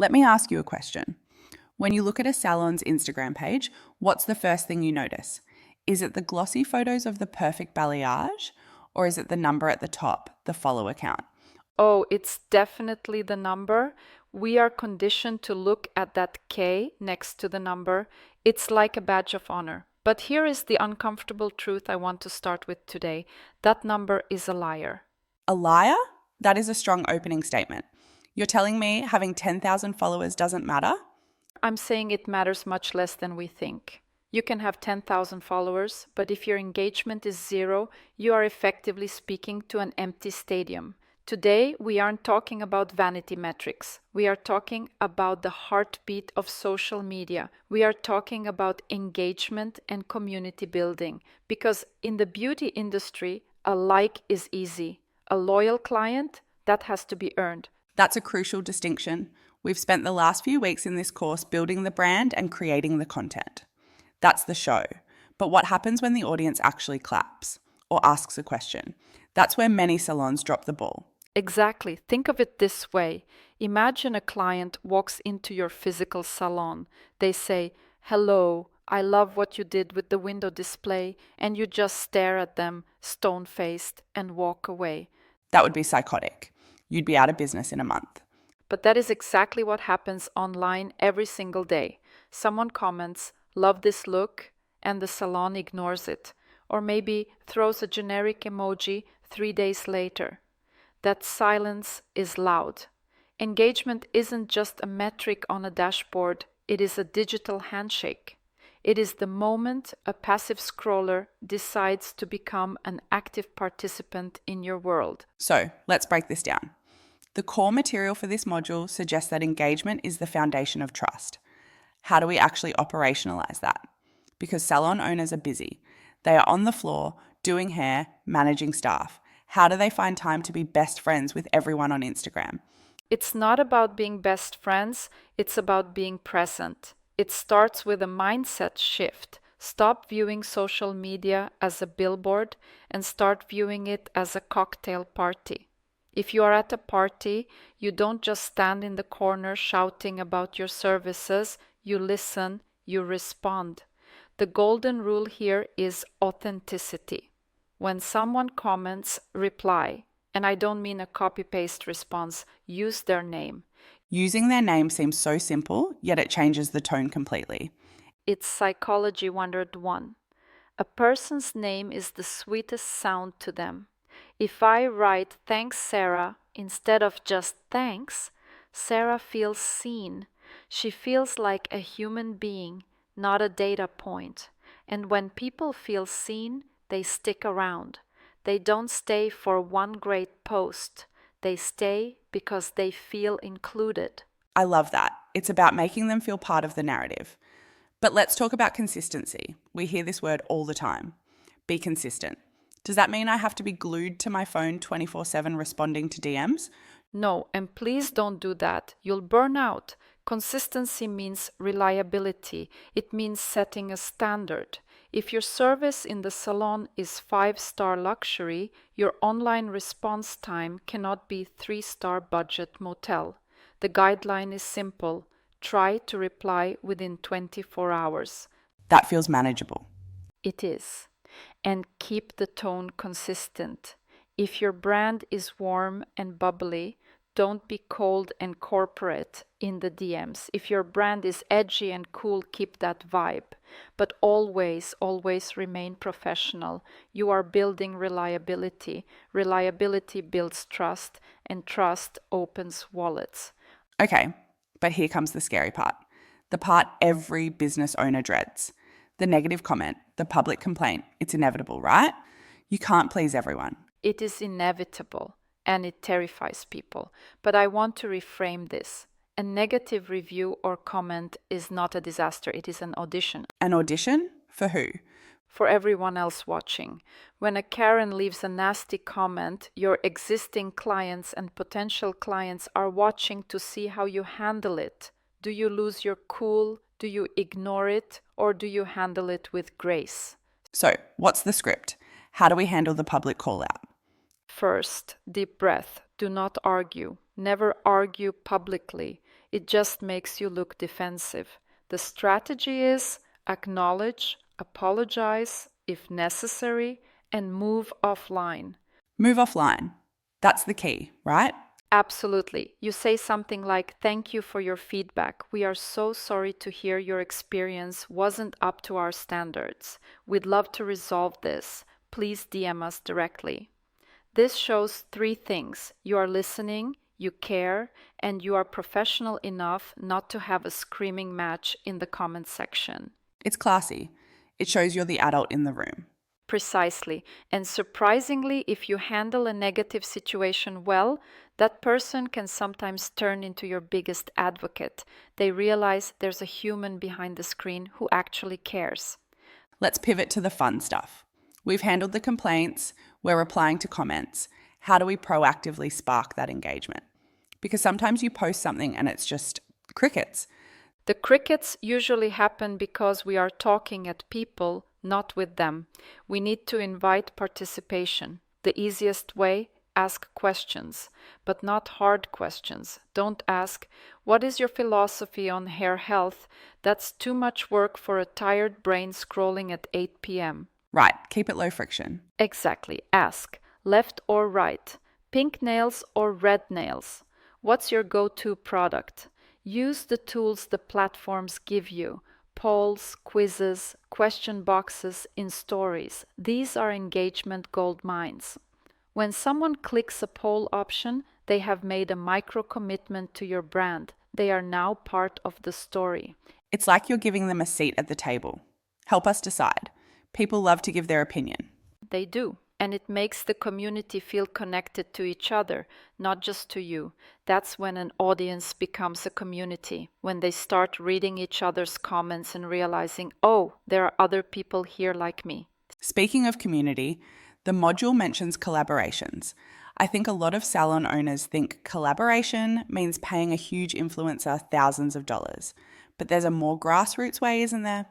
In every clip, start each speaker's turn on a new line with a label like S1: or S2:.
S1: Let me ask you a question. When you look at a salon's Instagram page, what's the first thing you notice? Is it the glossy photos of the perfect balayage, or is it the number at the top, the follower count?
S2: Oh, it's definitely the number. We are conditioned to look at that K next to the number. It's like a badge of honor. But here is the uncomfortable truth I want to start with today. That number is a liar.
S1: A liar? That is a strong opening statement. You're telling me having 10,000 followers doesn't matter?
S2: I'm saying it matters much less than we think. You can have 10,000 followers, but if your engagement is zero, you are effectively speaking to an empty stadium. Today, we aren't talking about vanity metrics. We are talking about the heartbeat of social media. We are talking about engagement and community building. Because in the beauty industry, a like is easy. A loyal client, that has to be earned.
S1: That's a crucial distinction. We've spent the last few weeks in this course building the brand and creating the content. That's the show. But what happens when the audience actually claps or asks a question? That's where many salons drop the ball.
S2: Exactly. Think of it this way. Imagine a client walks into your physical salon. They say, "Hello, I love what you did with the window display," and you just stare at them, stone-faced, and walk away.
S1: That would be psychotic. You'd be out of business in a month.
S2: But that is exactly what happens online every single day. Someone comments, "Love this look," and the salon ignores it, or maybe throws a generic emoji 3 days later. That silence is loud. Engagement isn't just a metric on a dashboard, it is a digital handshake. It is the moment a passive scroller decides to become an active participant in your world.
S1: So let's break this down. The core material for this module suggests that engagement is the foundation of trust. How do we actually operationalize that? Because salon owners are busy. They are on the floor, doing hair, managing staff. How do they find time to be best friends with everyone on Instagram?
S2: It's not about being best friends, it's about being present. It starts with a mindset shift. Stop viewing social media as a billboard and start viewing it as a cocktail party. If you are at a party, you don't just stand in the corner shouting about your services, you listen, you respond. The golden rule here is authenticity. When someone comments, reply. And I don't mean a copy-paste response. Use their name.
S1: Using their name seems so simple, yet it changes the tone completely.
S2: It's Psychology 101. A person's name is the sweetest sound to them. If I write "Thanks, Sarah," instead of just "Thanks," Sarah feels seen. She feels like a human being, not a data point. And when people feel seen, they stick around. They don't stay for one great post. They stay because they feel included.
S1: I love that. It's about making them feel part of the narrative. But let's talk about consistency. We hear this word all the time. Be consistent. Does that mean I have to be glued to my phone 24/7 responding to DMs?
S2: No, and please don't do that. You'll burn out. Consistency means reliability. It means setting a standard. If your service in the salon is 5-star luxury, your online response time cannot be 3-star budget motel. The guideline is simple. Try to reply within 24 hours.
S1: That feels manageable.
S2: It is. And keep the tone consistent. If your brand is warm and bubbly, don't be cold and corporate in the DMs. If your brand is edgy and cool, keep that vibe. But always, always remain professional. You are building reliability. Reliability builds trust, and trust opens wallets.
S1: Okay, but here comes the scary part. The part every business owner dreads. The negative comment, the public complaint. It's inevitable, right? You can't please everyone.
S2: It is inevitable. And it terrifies people. But I want to reframe this. A negative review or comment is not a disaster, it is an audition.
S1: An audition? For who?
S2: For everyone else watching. When a Karen leaves a nasty comment, your existing clients and potential clients are watching to see how you handle it. Do you lose your cool? Do you ignore it? Or do you handle it with grace?
S1: So, what's the script? How do we handle the public call out?
S2: First, deep breath. Do not argue. Never argue publicly. It just makes you look defensive. The strategy is acknowledge, apologize if necessary, and move offline.
S1: Move offline. That's the key, right?
S2: Absolutely. You say something like, "Thank you for your feedback. We are so sorry to hear your experience wasn't up to our standards. We'd love to resolve this. Please DM us directly." This shows three things: you are listening, you care, and you are professional enough not to have a screaming match in the comment section.
S1: It's classy. It shows you're the adult in the room.
S2: Precisely. And surprisingly, if you handle a negative situation well, that person can sometimes turn into your biggest advocate. They realize there's a human behind the screen who actually cares.
S1: Let's pivot to the fun stuff. We've handled the complaints, we're replying to comments. How do we proactively spark that engagement? Because sometimes you post something and it's just crickets.
S2: The crickets usually happen because we are talking at people, not with them. We need to invite participation. The easiest way: ask questions, but not hard questions. Don't ask, "What is your philosophy on hair health?" That's too much work for a tired brain scrolling at 8 p.m.
S1: Right, keep it low friction.
S2: Exactly. Ask, left or right? Pink nails or red nails? What's your go-to product? Use the tools the platforms give you: polls, quizzes, question boxes in stories. These are engagement gold mines. When someone clicks a poll option, they have made a micro commitment to your brand. They are now part of the story.
S1: It's like you're giving them a seat at the table. Help us decide. People love to give their opinion.
S2: They do. And it makes the community feel connected to each other, not just to you. That's when an audience becomes a community, when they start reading each other's comments and realizing, oh, there are other people here like me.
S1: Speaking of community, the module mentions collaborations. I think a lot of salon owners think collaboration means paying a huge influencer thousands of dollars. But there's a more grassroots way, isn't there?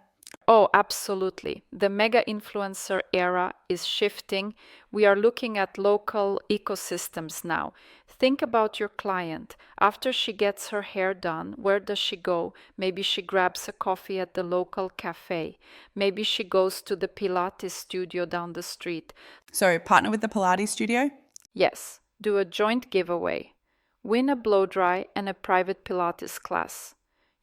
S2: Oh, absolutely. The mega influencer era is shifting. We are looking at local ecosystems now. Think about your client. After she gets her hair done, where does she go? Maybe she grabs a coffee at the local cafe. Maybe she goes to the Pilates studio down the street.
S1: So, partner with the Pilates studio?
S2: Yes, do a joint giveaway. Win a blow dry and a private Pilates class.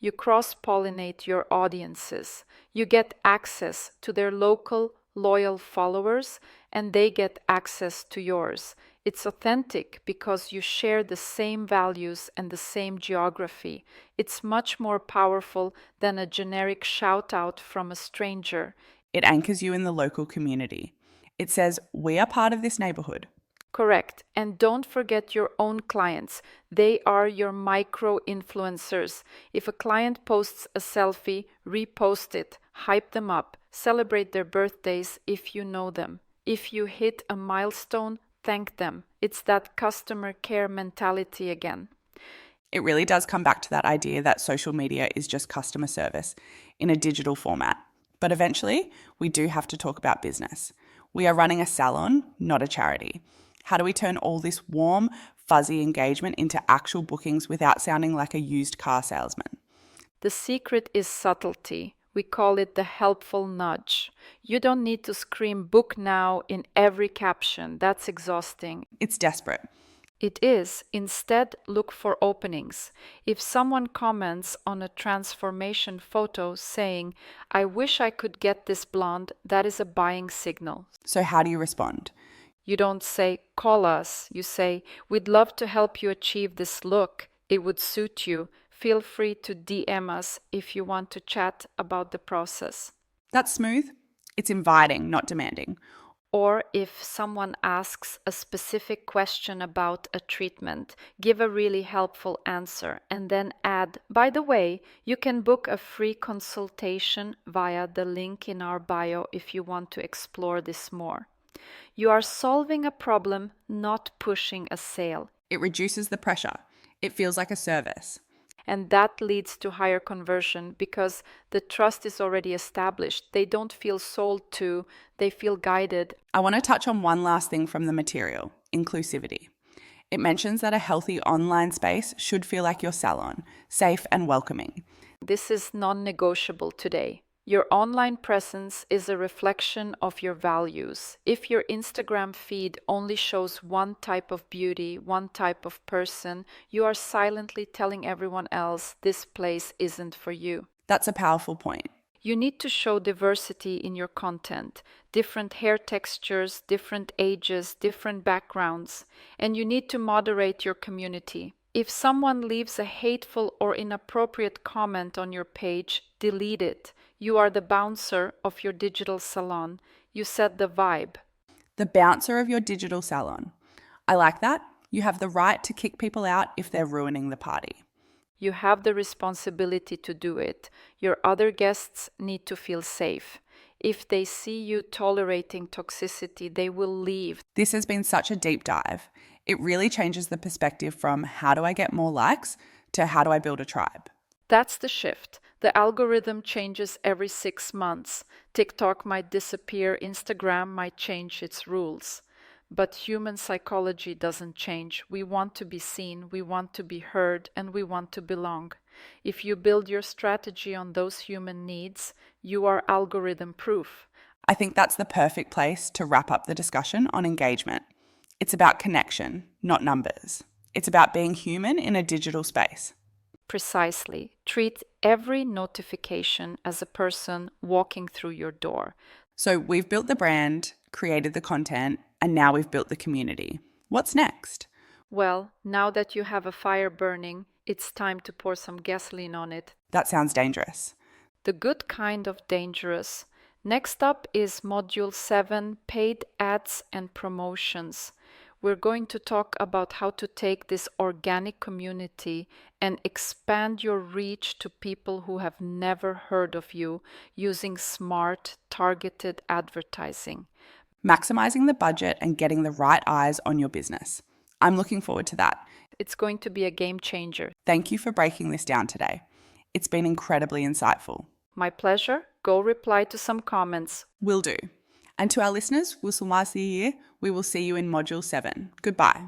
S2: You cross-pollinate your audiences. You get access to their local, loyal followers, and they get access to yours. It's authentic because you share the same values and the same geography. It's much more powerful than a generic shout-out from a stranger.
S1: It anchors you in the local community. It says, we are part of this neighborhood.
S2: Correct. And don't forget your own clients. They are your micro-influencers. If a client posts a selfie, repost it, hype them up, celebrate their birthdays if you know them. If you hit a milestone, thank them. It's that customer care mentality again.
S1: It really does come back to that idea that social media is just customer service in a digital format. But eventually, we do have to talk about business. We are running a salon, not a charity. How do we turn all this warm, fuzzy engagement into actual bookings without sounding like a used car salesman?
S2: The secret is subtlety. We call it the helpful nudge. You don't need to scream "book now" in every caption. That's exhausting.
S1: It's desperate.
S2: It is. Instead, look for openings. If someone comments on a transformation photo saying, "I wish I could get this blonde," that is a buying signal.
S1: So how do you respond?
S2: You don't say, "Call us." You say, "We'd love to help you achieve this look. It would suit you. Feel free to DM us if you want to chat about the process."
S1: That's smooth. It's inviting, not demanding.
S2: Or if someone asks a specific question about a treatment, give a really helpful answer and then add, "By the way, you can book a free consultation via the link in our bio if you want to explore this more." You are solving a problem, not pushing a sale.
S1: It reduces the pressure. It feels like a service.
S2: And that leads to higher conversion because the trust is already established. They don't feel sold to, they feel guided.
S1: I want to touch on one last thing from the material: inclusivity. It mentions that a healthy online space should feel like your salon, safe and welcoming.
S2: This is non-negotiable today. Your online presence is a reflection of your values. If your Instagram feed only shows one type of beauty, one type of person, you are silently telling everyone else this place isn't for you.
S1: That's a powerful point.
S2: You need to show diversity in your content, different hair textures, different ages, different backgrounds, and you need to moderate your community. If someone leaves a hateful or inappropriate comment on your page, delete it. You are the bouncer of your digital salon. You set the vibe.
S1: The bouncer of your digital salon. I like that. You have the right to kick people out if they're ruining the party.
S2: You have the responsibility to do it. Your other guests need to feel safe. If they see you tolerating toxicity, they will leave.
S1: This has been such a deep dive. It really changes the perspective from how do I get more likes to how do I build a tribe.
S2: That's the shift. The algorithm changes every 6 months. TikTok might disappear, Instagram might change its rules. But human psychology doesn't change. We want to be seen, we want to be heard, and we want to belong. If you build your strategy on those human needs, you are algorithm proof.
S1: I think that's the perfect place to wrap up the discussion on engagement. It's about connection, not numbers. It's about being human in a digital space.
S2: Precisely. Treat every notification as a person walking through your door.
S1: So we've built the brand, created the content, and now we've built the community. What's next?
S2: Well, now that you have a fire burning, it's time to pour some gasoline on it.
S1: That sounds dangerous.
S2: The good kind of dangerous. Next up is Module 7, Paid Ads and Promotions. We're going to talk about how to take this organic community and expand your reach to people who have never heard of you using smart, targeted advertising.
S1: Maximizing the budget and getting the right eyes on your business. I'm looking forward to that.
S2: It's going to be a game changer.
S1: Thank you for breaking this down today. It's been incredibly insightful.
S2: My pleasure. Go reply to some comments.
S1: Will do. And to our listeners, we will see you in Module 7. Goodbye.